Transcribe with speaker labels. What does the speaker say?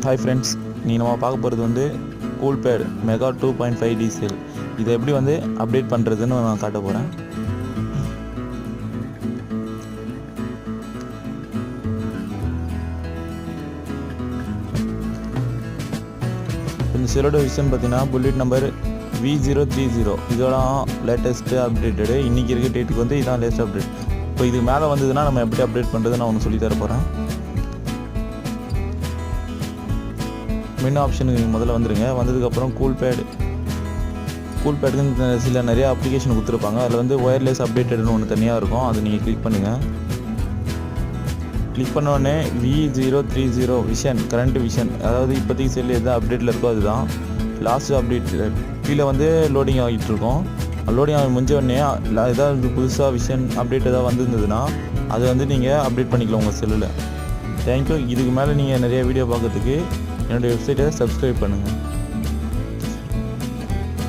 Speaker 1: Hi friends, நம்ம பார்க்க போகிறது வந்து கூல்பேட் மெகா 2.5 டீசல். இதை எப்படி வந்து அப்டேட் பண்ணுறதுன்னு நான் காட்ட போகிறேன். இந்த செல்லோட விஷயம் பார்த்தீங்கன்னா புல்லட் நம்பர் V030. இதோட லேட்டஸ்ட்டு அப்டேட்டடு. இன்றைக்கி இருக்க டேட்டுக்கு வந்து இதான் லேட்டஸ்ட் அப்டேட். இப்போ இதுக்கு மேலே வந்ததுன்னா நம்ம எப்படி அப்டேட் பண்ணுறது நான் ஒன்று சொல்லி தர போகிறேன். மெனு ஆப்ஷனுக்கு முதல்ல வந்துடுங்க. வந்ததுக்கப்புறம் கூல்பேடுக்கு சில நிறைய அப்ளிகேஷன் கொடுத்துருப்பாங்க. அதில் வந்து ஒயர்லெஸ் அப்டேட்டட்னு ஒன்று தனியாக இருக்கும். அதை நீங்கள் கிளிக் பண்ணுங்கள். கிளிக் பண்ணோடனே V030 விஷன், கரண்ட் விஷன், அதாவது இப்போதைக்கு செல்லு எதாவது அப்டேட்டில் இருக்கோ அதுதான் லாஸ்ட் அப்டேட். கீழே வந்து லோடிங் ஆகிட்டு இருக்கோம். லோடிங் ஆகி முடிஞ்ச உடனே ஏதாவது புதுசாக விஷன் அப்டேட் எதாவது வந்திருந்ததுன்னா அதை வந்து நீங்கள் அப்டேட் பண்ணிக்கலாம் உங்கள் செல்லில். தேங்க்யூ. இதுக்கு மேலே நீங்கள் நிறைய வீடியோ பார்க்கறதுக்கு என்னோடய வெப்சைட்டை சப்ஸ்கிரைப் பண்ணுங்கள்.